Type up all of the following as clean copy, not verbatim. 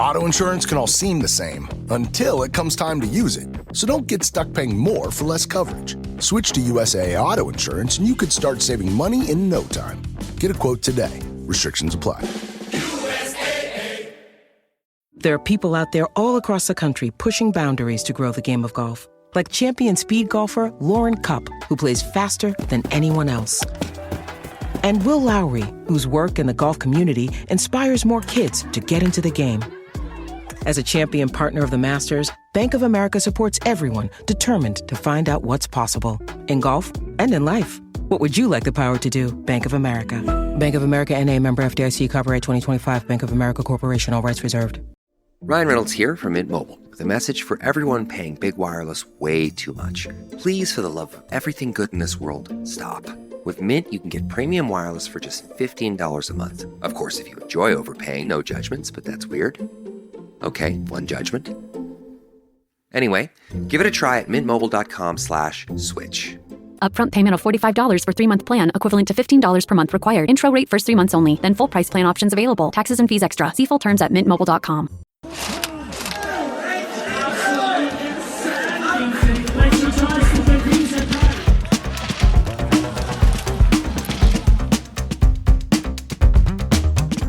Auto insurance can all seem the same until it comes time to use it. So don't get stuck paying more for less coverage. Switch to USAA Auto Insurance and you could start saving money in no time. Get a quote today. Restrictions apply. There are people out there all across the country pushing boundaries to grow the game of golf. Like champion speed golfer Lauren Cupp, who plays faster than anyone else. And Will Lowry, whose work in the golf community inspires more kids to get into the game. As a champion partner of the Masters, Bank of America supports everyone determined to find out what's possible. In golf and in life. What would you like the power to do? Bank of America. Bank of America N.A. member FDIC, copyright 2025, Bank of America Corporation, all rights reserved. Ryan Reynolds here from Mint Mobile with a message for everyone paying big wireless way too much. Please, for the love of everything good in this world, stop. With Mint, you can get premium wireless for just $15 a month. Of course, if you enjoy overpaying, no judgments, but that's weird. Okay, one judgment. Anyway, give it a try at mintmobile.com/switch. Upfront payment of $45 for 3-month plan, equivalent to $15 per month required. Intro rate first 3 months only, then full price plan options available. Taxes and fees extra. See full terms at mintmobile.com.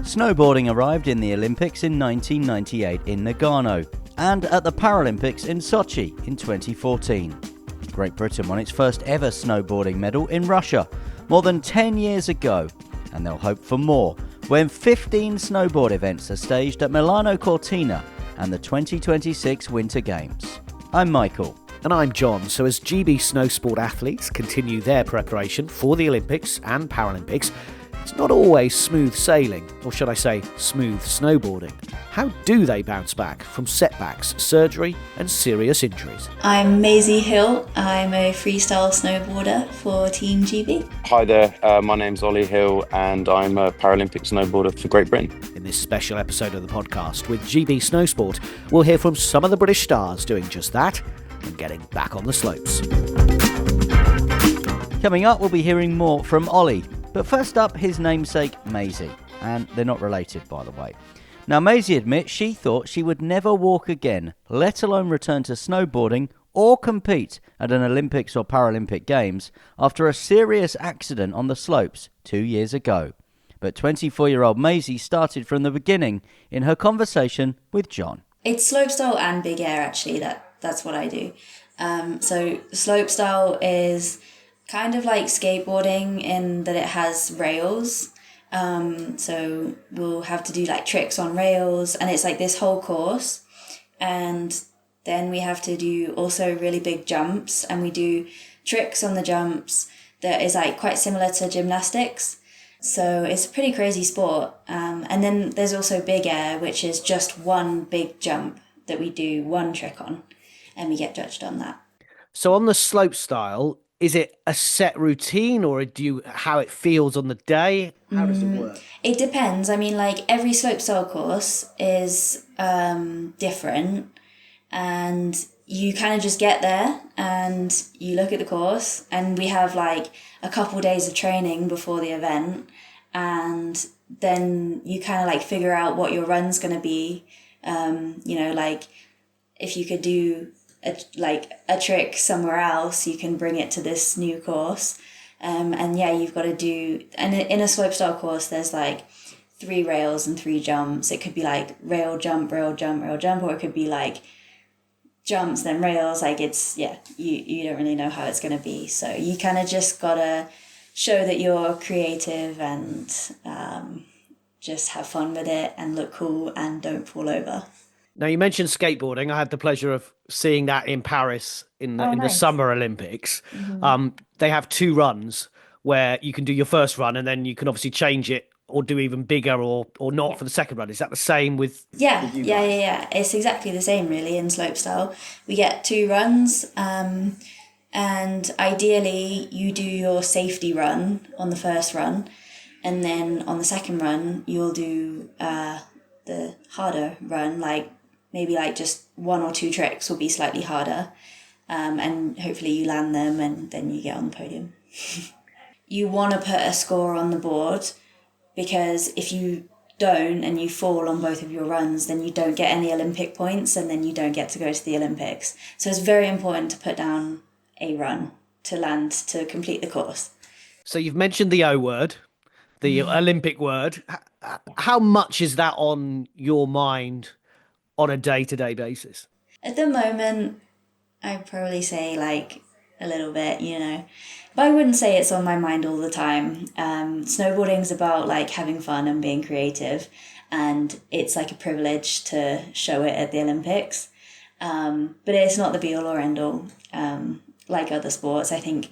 Snowboarding arrived in the Olympics in 1998 in Nagano and at the Paralympics in Sochi in 2014. Great Britain won its first ever snowboarding medal in Russia more than 10 years ago, and they'll hope for more when 15 snowboard events are staged at Milano Cortina and the 2026 Winter Games. I'm Michael. And I'm John. So as GB Snowsport athletes continue their preparation for the Olympics and Paralympics, it's not always smooth sailing, or should I say, smooth snowboarding. How do they bounce back from setbacks, surgery and serious injuries? I'm Maisie Hill. I'm a freestyle snowboarder for Team GB. Hi there, my name's Ollie Hill and I'm a Paralympic snowboarder for Great Britain. In this special episode of the podcast with GB Snowsport, we'll hear from some of the British stars doing just that and getting back on the slopes. Coming up, we'll be hearing more from Ollie. But first up, his namesake, Maisie. And they're not related, by the way. Now, Maisie admits she thought she would never walk again, let alone return to snowboarding or compete at an Olympics or Paralympic Games after a serious accident on the slopes 2 years ago. But 24-year-old Maisie started from the beginning in her conversation with John. It's slopestyle and big air, actually. That's what I do. So slopestyle is kind of like skateboarding in that it has rails. So we'll have to do like tricks on rails, and it's like this whole course. And then we have to do also really big jumps, and we do tricks on the jumps that is like quite similar to gymnastics. So it's a pretty crazy sport. And then there's also big air, which is just one big jump that we do one trick on, and we get judged on that. So on the slopestyle, is it a set routine, or do you how it feels on the day? How does it work? It depends. I mean, like every slopestyle course is different, and you kind of just get there and you look at the course, and we have like a couple days of training before the event, and then you kind of like figure out what your run's going to be. Like if you could do a trick somewhere else, you can bring it to this new course. You've got to do, and in a slopestyle course, there's like 3 rails and 3 jumps. It could be like rail jump, rail jump, rail jump, or it could be like jumps, then rails. Like it's, you don't really know how it's going to be. So you kind of just got to show that you're creative and just have fun with it and look cool and don't fall over. Now, you mentioned skateboarding. I had the pleasure of seeing that in Paris in the Summer Olympics. Mm-hmm. They have 2 runs where you can do your first run and then you can obviously change it or do even bigger or not for the second run. Is that the same with you guys? Yeah. It's exactly the same, really, in slopestyle. We get 2 runs, and ideally you do your safety run on the first run, and then on the second run you'll do the harder run, like maybe like just 1 or 2 tricks will be slightly harder, and hopefully you land them and then you get on the podium. You want to put a score on the board, because if you don't and you fall on both of your runs, then you don't get any Olympic points and then you don't get to go to the Olympics. So it's very important to put down a run to land to complete the course. So you've mentioned the O word, the Olympic word. How much is that on your mind on a day-to-day basis? At the moment, I'd probably say like a little bit, but I wouldn't say it's on my mind all the time. Snowboarding's about like having fun and being creative, and it's like a privilege to show it at the Olympics. But it's not the be all or end all. Like other sports, I think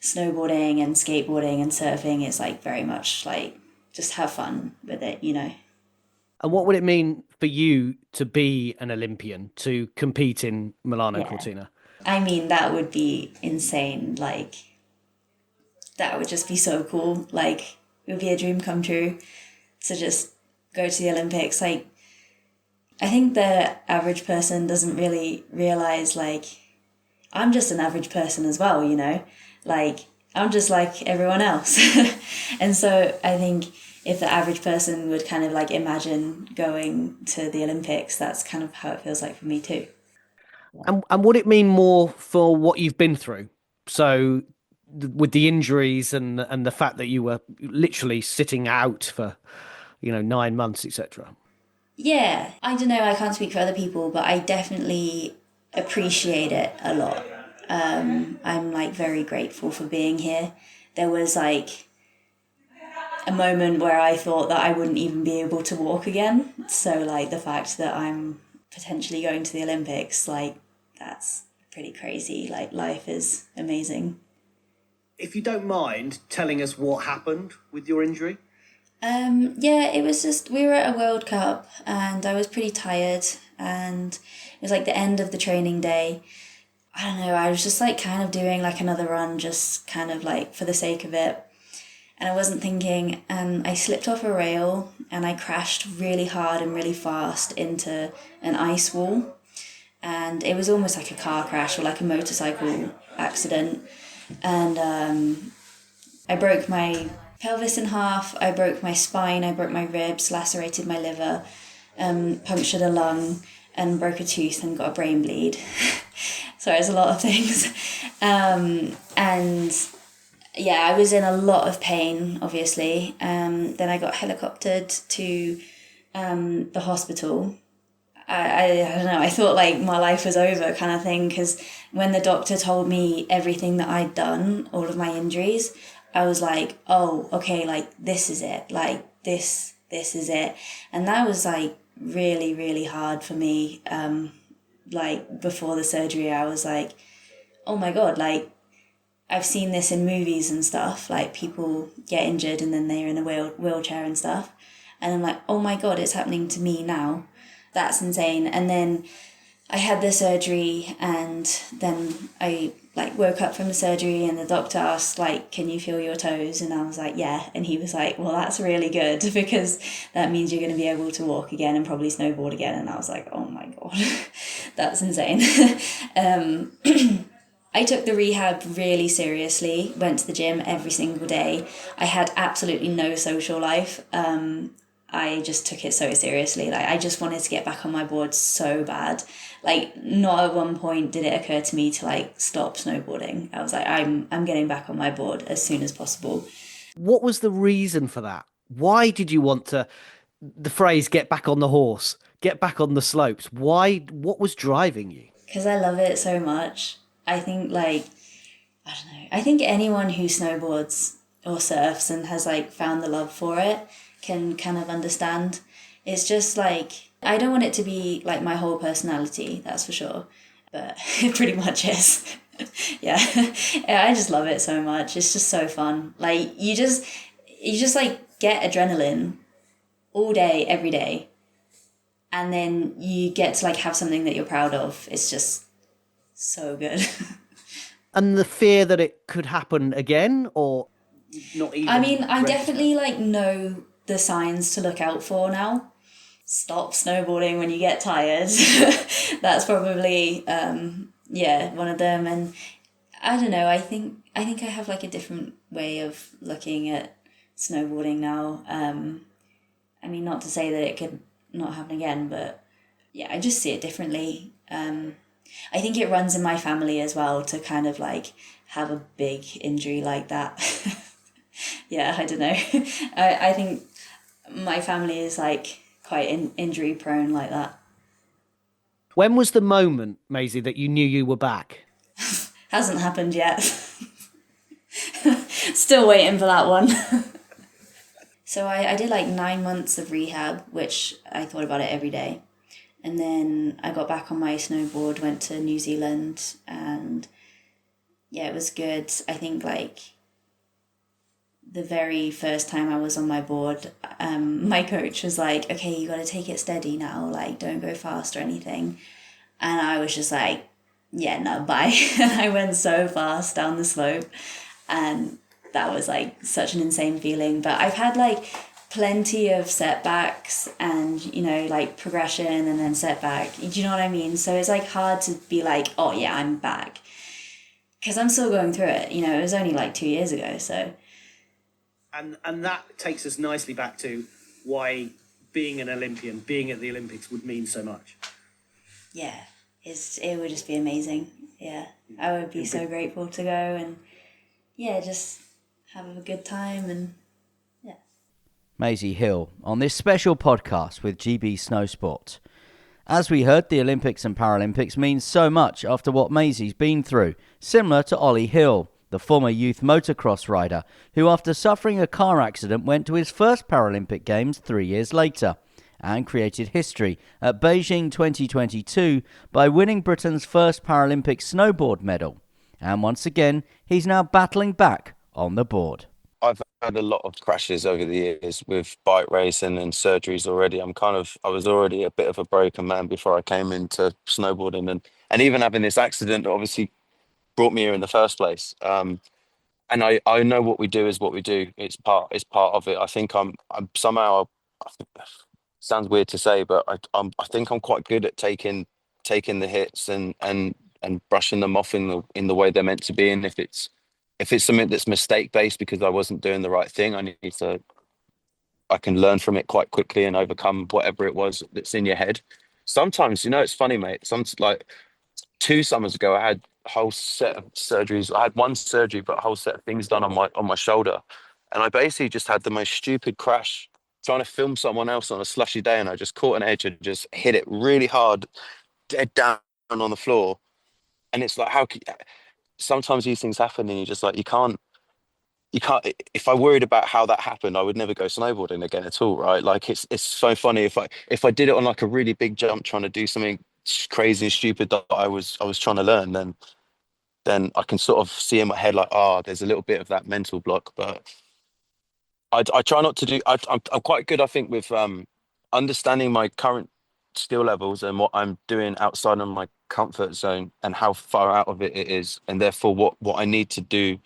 snowboarding and skateboarding and surfing is like very much like just have fun with it, And what would it mean for you to be an Olympian, to compete in Milano Cortina? I mean, that would be insane. Like, that would just be so cool. Like, it would be a dream come true to just go to the Olympics. Like, I think the average person doesn't really realize, like, I'm just an average person as well, Like, I'm just like everyone else. And so I think if the average person would kind of like imagine going to the Olympics, that's kind of how it feels like for me too. And would it mean more for what you've been through? So with the injuries and the fact that you were literally sitting out for, 9 months, etc. Yeah, I don't know, I can't speak for other people, but I definitely appreciate it a lot. I'm like very grateful for being here. There was like a moment where I thought that I wouldn't even be able to walk again. So like the fact that I'm potentially going to the Olympics, like that's pretty crazy. Like life is amazing. If you don't mind telling us what happened with your injury. Yeah, it was just, we were at a World Cup and I was pretty tired and it was like the end of the training day. I don't know, I was just like kind of doing like another run, just kind of like for the sake of it. And I wasn't thinking, and I slipped off a rail and I crashed really hard and really fast into an ice wall. And it was almost like a car crash or like a motorcycle accident. And I broke my pelvis in half, I broke my spine, I broke my ribs, lacerated my liver, punctured a lung and broke a tooth and got a brain bleed. So it's a lot of things. And yeah, I was in a lot of pain, obviously. Then I got helicoptered to the hospital. I don't know, I thought like my life was over kind of thing, because when the doctor told me everything that I'd done, all of my injuries, I was like, oh, okay, like this is it, like this is it. And that was like really, really hard for me. Like before the surgery, I was like, oh my God, like I've seen this in movies and stuff, like people get injured and then they're in a wheelchair and stuff. And I'm like, oh my God, it's happening to me now. That's insane. And then I had the surgery and then I like woke up from the surgery and the doctor asked like, can you feel your toes? And I was like, yeah. And he was like, well, that's really good because that means you're going to be able to walk again and probably snowboard again. And I was like, oh my God, that's insane. I took the rehab really seriously, went to the gym every single day. I had absolutely no social life. I just took it so seriously. Like I just wanted to get back on my board so bad. Like not at one point did it occur to me to like stop snowboarding. I was like, I'm getting back on my board as soon as possible. What was the reason for that? Why did you want to, the phrase get back on the horse, get back on the slopes? Why, what was driving you? Because I love it so much. I think like, I don't know, I think anyone who snowboards or surfs and has like found the love for it can kind of understand. It's just like, I don't want it to be like my whole personality, that's for sure, but it pretty much is. Yeah, I just love it so much. It's just so fun. Like you just like get adrenaline all day, every day, and then you get to like have something that you're proud of. It's just so good. And the fear that it could happen again, or not even? I mean, I definitely like know the signs to look out for now. Stop snowboarding when you get tired. That's probably one of them. And I don't know, I think I have like a different way of looking at snowboarding now. I mean, not to say that it could not happen again, but yeah, I just see it differently. I think it runs in my family as well to kind of like have a big injury like that. Yeah, I don't know. I think my family is like quite injury prone like that. When was the moment, Maisie, that you knew you were back? Hasn't happened yet. Still waiting for that one. So I did like 9 months of rehab, which I thought about it every day. And then I got back on my snowboard, went to New Zealand, and yeah, it was good. I think like the very first time I was on my board, my coach was like, okay, you got to take it steady now, like don't go fast or anything. And I was just like, yeah, no, bye. And I went so fast down the slope, and that was like such an insane feeling. But I've had like plenty of setbacks and, you know, like progression and then setback. Do you know what I mean? So it's like hard to be like, oh yeah, I'm back. Because I'm still going through it. You know, it was only like 2 years ago, so. And that takes us nicely back to why being an Olympian, being at the Olympics would mean so much. Yeah, it would just be amazing. Yeah, I would be so grateful to go and, yeah, just have a good time and, yeah. Maisie Hill on this special podcast with GB Snowsport. As we heard, the Olympics and Paralympics mean so much after what Maisie's been through, similar to Ollie Hill, the former youth motocross rider, who after suffering a car accident went to his first Paralympic Games 3 years later and created history at Beijing 2022 by winning Britain's first Paralympic snowboard medal. And once again, he's now battling back on the board. I've had a lot of crashes over the years with bike racing and surgeries already. I was already a bit of a broken man before I came into snowboarding, and even having this accident obviously brought me here in the first place. And I know what we do is what we do. It's part of it. I think I'm somehow, sounds weird to say, but I think I'm quite good at taking the hits and brushing them off in the way they're meant to be. And if it's something that's mistake based because I wasn't doing the right thing, I can learn from it quite quickly and overcome whatever it was that's in your head. Sometimes, it's funny, mate. Like 2 summers ago, I had a whole set of surgeries. I had one surgery, but a whole set of things done on my shoulder, and I basically just had the most stupid crash trying to film someone else on a slushy day, and I just caught an edge and just hit it really hard, dead down on the floor. And it's like, sometimes these things happen, and you just like, you can't. If I worried about how that happened, I would never go snowboarding again at all, right? Like it's so funny if I did it on like a really big jump, trying to do something crazy and stupid that I was trying to learn, then I can sort of see in my head like, there's a little bit of that mental block. But I try not to do. I'm quite good, I think, with understanding my current skill levels and what I'm doing outside of my comfort zone and how far out of it is, and therefore what I need to do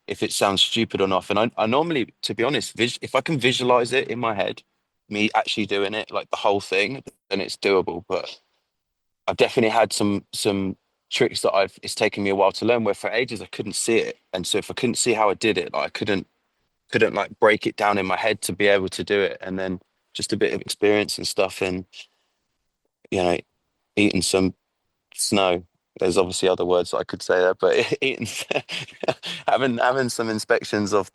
if it sounds stupid or not. And I normally, to be honest, if I can visualize it in my head, me actually doing it, like the whole thing, then it's doable. But I've definitely had some tricks that it's taken me a while to learn, where for ages I couldn't see it. And so if I couldn't see how I did it, like I couldn't like break it down in my head to be able to do it. And then just a bit of experience and stuff, and eating some snow. There's obviously other words that I could say there, but eating, having some inspections of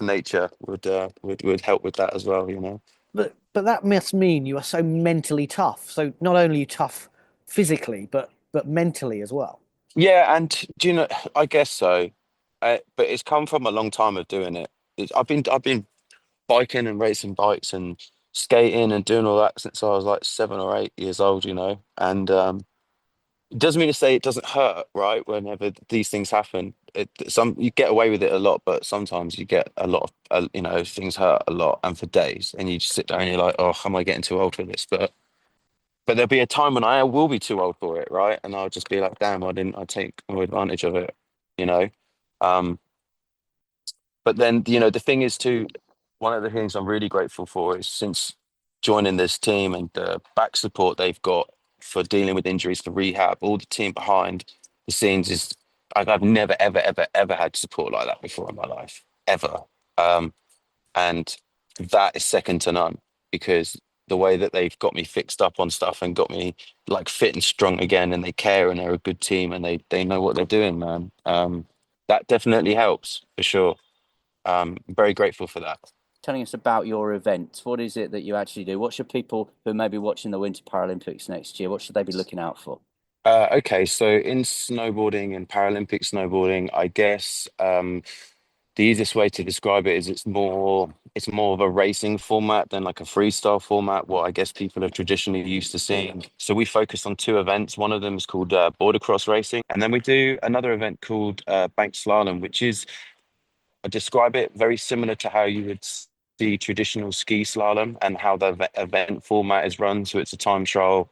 nature would help with that as well. But that must mean you are so mentally tough. So not only are you tough physically, but mentally as well. Yeah, and do you know? I guess so, but it's come from a long time of doing it. I've been biking and racing bikes and skating and doing all that since I was like 7 or 8 years old. And it doesn't mean to say it doesn't hurt, right? Whenever these things happen, you get away with it a lot, but sometimes you get a lot of, things hurt a lot and for days, and you just sit down and you're like, oh, am I getting too old for this? But there'll be a time when I will be too old for it, right? And I'll just be like, damn, I take more advantage of it, you know? Um, but then, the thing is too, one of the things I'm really grateful for is since joining this team and the back support they've got for dealing with injuries, for rehab, all the team behind the scenes is, I've never, ever, ever, ever had support like that before in my life, ever. And that is second to none, because the way that they've got me fixed up on stuff and got me like fit and strong again, and they care and they're a good team and they know what they're doing, man. That definitely helps for sure. Very grateful for that. Telling us about your events. What is it that you actually do? What should people who may be watching the Winter Paralympics next year, what should they be looking out for? Okay, so in snowboarding and Paralympic snowboarding, I guess the easiest way to describe it is it's more of a racing format than like a freestyle format, what I guess people are traditionally used to seeing. So we focus on two events. One of them is called border cross racing, and then we do another event called bank slalom, which is, I describe it very similar to how you would see traditional ski slalom and how the event format is run. So it's a time trial,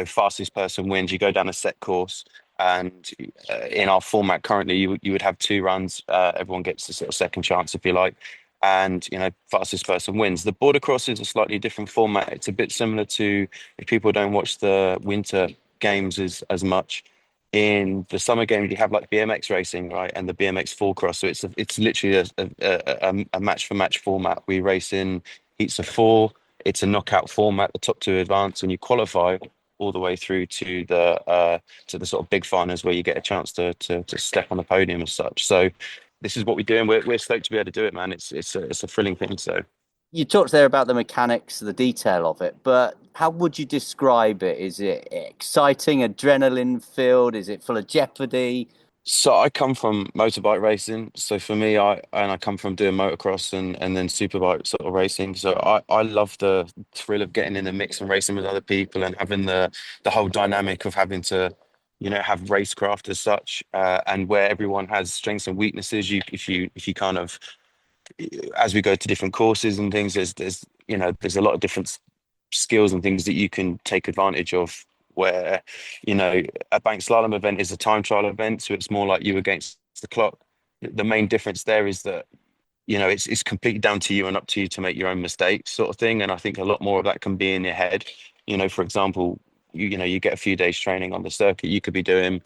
fastest person wins. You go down a set course, and in our format currently, you would have two runs. Everyone gets a sort of second chance, if you like, and fastest person wins. The border cross is a slightly different format. It's a bit similar to, if people don't watch the winter games as much, in the summer games you have like BMX racing, right, and the BMX full cross. So it's literally a match for match format. We race in heats of four. It's a knockout format. The top two advance, and you qualify all the way through to the sort of big finals where you get a chance to step on the podium as such. So this is what we do, and we're stoked to be able to do it, man. It's a thrilling thing. So You talked there about the mechanics, the detail of it, but how would you describe it? Is it exciting, adrenaline filled? Is it full of jeopardy? So I come from motorbike racing. So for me, I come from doing motocross and then superbike sort of racing. So I love the thrill of getting in the mix and racing with other people and having the whole dynamic of having to, have racecraft as such, and where everyone has strengths and weaknesses. If you kind of, as we go to different courses and things, there's a lot of different skills and things that you can take advantage of, where a bank slalom event is a time trial event, so it's more like you against the clock. The main difference there is that it's completely down to you and up to you to make your own mistakes, sort of thing. And I think a lot more of that can be in your head. For example, you get a few days training on the circuit, you could be doing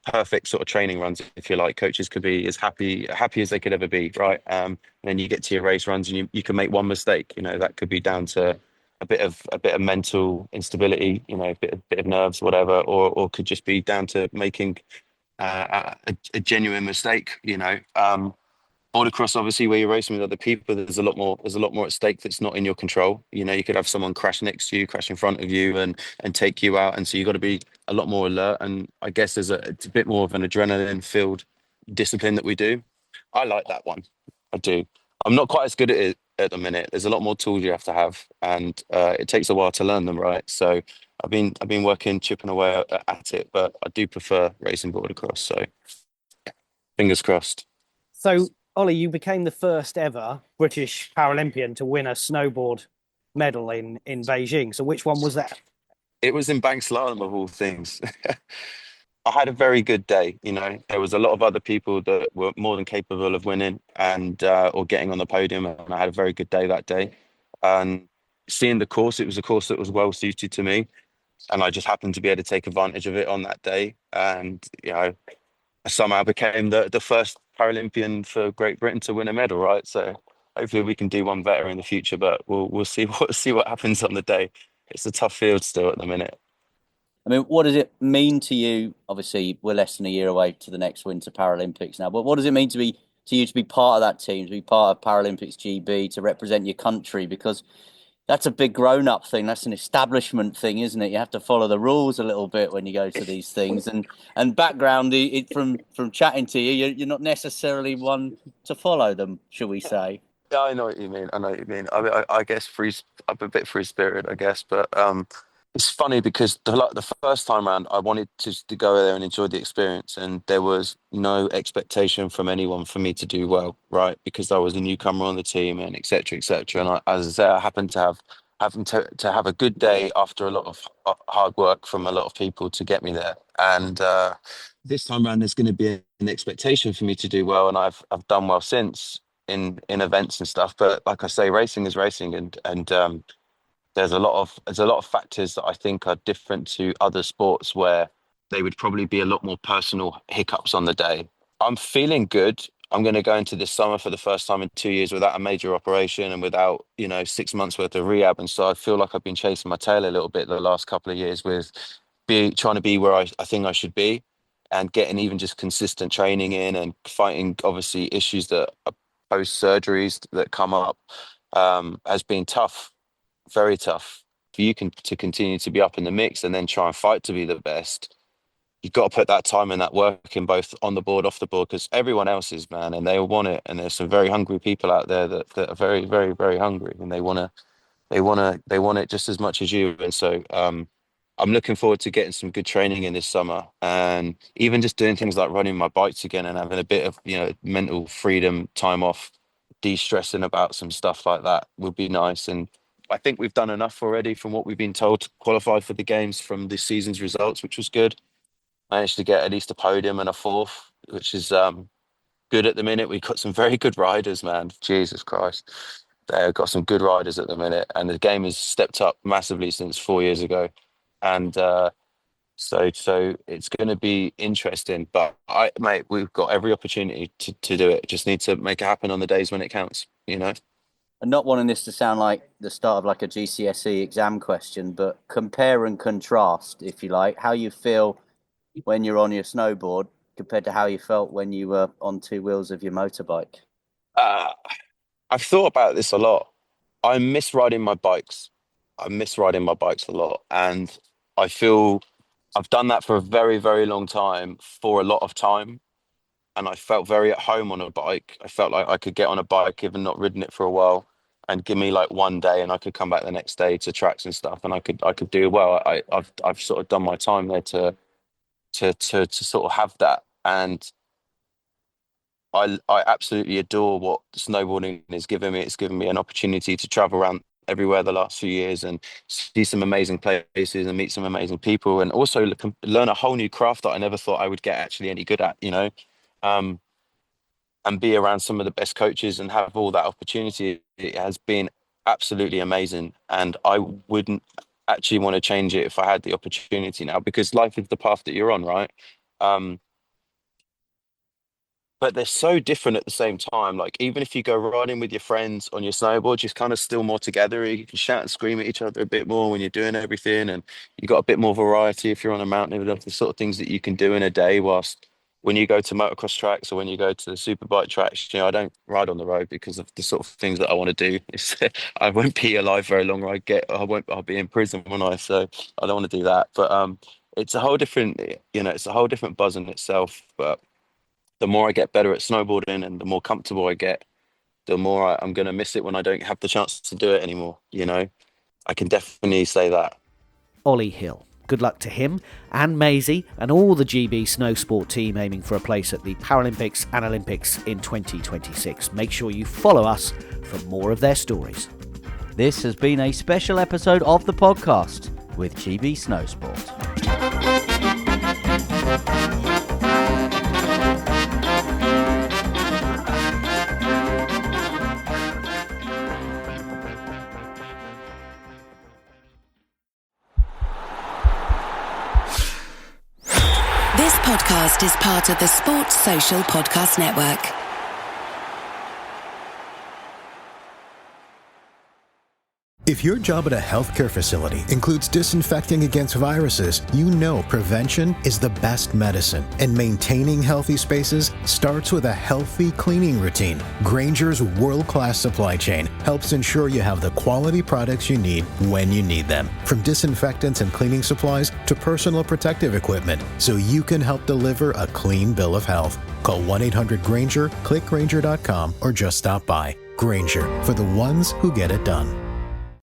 perfect sort of training runs, if you like. Coaches could be as happy as they could ever be, right? And then you get to your race runs and you can make one mistake. That could be down to a bit of mental instability, a bit of nerves, whatever, or could just be down to making a genuine mistake. Autocross, obviously, where you're racing with other people, there's a lot more at stake that's not in your control. You could have someone crash next to you, crash in front of you, and take you out, and so you've got to be a lot more alert. And I guess it's a bit more of an adrenaline filled discipline that we do. I like that one. I do. I'm not quite as good at it at the minute. There's a lot more tools you have to have, and it takes a while to learn them, right? So I've been working, chipping away at it, but I do prefer racing autocross. So fingers crossed. So, Ollie, you became the first ever British Paralympian to win a snowboard medal in Beijing. So, which one was that? It was in bank slalom of all things. I had a very good day. There was a lot of other people that were more than capable of winning and or getting on the podium, and I had a very good day that day. And seeing the course, it was a course that was well suited to me, and I just happened to be able to take advantage of it on that day. And I somehow became the first Paralympian for Great Britain to win a medal, right? So hopefully we can do one better in the future, but we'll see what happens on the day. It's a tough field still at the minute. I mean, what does it mean to you? Obviously, we're less than a year away to the next Winter Paralympics now, but what does it mean to you to be part of that team, to be part of Paralympics GB, to represent your country? Because that's a big grown-up thing. That's an establishment thing, isn't it? You have to follow the rules a little bit when you go to these things. And background, from chatting to you, you're not necessarily one to follow them, shall we say? Yeah, I know what you mean. I know what you mean. I guess I'm a bit free spirit, I guess, but it's funny because the first time around, I wanted to go there and enjoy the experience, and there was no expectation from anyone for me to do well, right? Because I was a newcomer on the team, and etc. etc. And as I say, I happened to have a good day after a lot of hard work from a lot of people to get me there. And this time around, there's going to be an expectation for me to do well, and I've done well since in events and stuff. But like I say, racing is racing, and there's a lot of factors that I think are different to other sports where they would probably be a lot more personal hiccups on the day. I'm feeling good. I'm going to go into this summer for the first time in 2 years without a major operation and without, 6 months worth of rehab. And so I feel like I've been chasing my tail a little bit the last couple of years with trying to be where I think I should be, and getting even just consistent training in and fighting obviously issues that are post surgeries that come up, has been tough, very tough. For you to continue to be up in the mix and then try and fight to be the best, you've got to put that time and that work in, both on the board, off the board, because everyone else is, man, and they all want it. And there's some very hungry people out there that are very, very, very hungry, and they want it just as much as you. And so I'm looking forward to getting some good training in this summer, and even just doing things like running my bikes again and having a bit of, mental freedom, time off, de-stressing about some stuff like that would be nice. And I think we've done enough already from what we've been told to qualify for the games from this season's results, which was good. Managed to get at least a podium and a fourth, which is good at the minute. We've got some very good riders, man. Jesus Christ. They've got some good riders at the minute, and the game has stepped up massively since 4 years ago. And so it's going to be interesting. But mate, we've got every opportunity to do it. Just need to make it happen on the days when it counts, And not wanting this to sound like the start of like a GCSE exam question, but compare and contrast, if you like, how you feel when you're on your snowboard compared to how you felt when you were on two wheels of your motorbike. I've thought about this a lot. I miss riding my bikes. I miss riding my bikes a lot. And I feel I've done that for a very, very long time, for a lot of time. And I felt very at home on a bike. I felt like I could get on a bike, even not ridden it for a while, and give me like one day, and I could come back the next day to tracks and stuff, and I could do well. I've sort of done my time there to sort of have that. And I absolutely adore what snowboarding is giving me. It's given me an opportunity to travel around everywhere the last few years and see some amazing places and meet some amazing people, and also learn a whole new craft that I never thought I would get actually any good at, and be around some of the best coaches and have all that opportunity. It has been absolutely amazing. And I wouldn't actually want to change it if I had the opportunity now, because life is the path that you're on, right? But they're so different at the same time. Like, even if you go riding with your friends on your snowboard, you're kind of still more together. You can shout and scream at each other a bit more when you're doing everything. And you got a bit more variety if you're on a mountain, of the sort of things that you can do in a day. Whilst when you go to motocross tracks or when you go to the superbike tracks, I don't ride on the road because of the sort of things that I want to do. I won't be alive very long. I'll be in prison, won't I? So I don't want to do that. But it's a whole different, it's a whole different buzz in itself. But the more I get better at snowboarding and the more comfortable I get, the more I'm going to miss it when I don't have the chance to do it anymore. I can definitely say that. Ollie Hill. Good luck to him and Maisie and all the GB Snowsport team aiming for a place at the Paralympics and Olympics in 2026. Make sure you follow us for more of their stories. This has been a special episode of the podcast with GB Snowsport. This podcast is part of the Sports Social Podcast Network. If your job at a healthcare facility includes disinfecting against viruses, you know prevention is the best medicine. And maintaining healthy spaces starts with a healthy cleaning routine. Grainger's world-class supply chain helps ensure you have the quality products you need when you need them. From disinfectants and cleaning supplies to personal protective equipment, so you can help deliver a clean bill of health. Call 1-800-GRAINGER, click Grainger.com, or just stop by. Grainger, for the ones who get it done.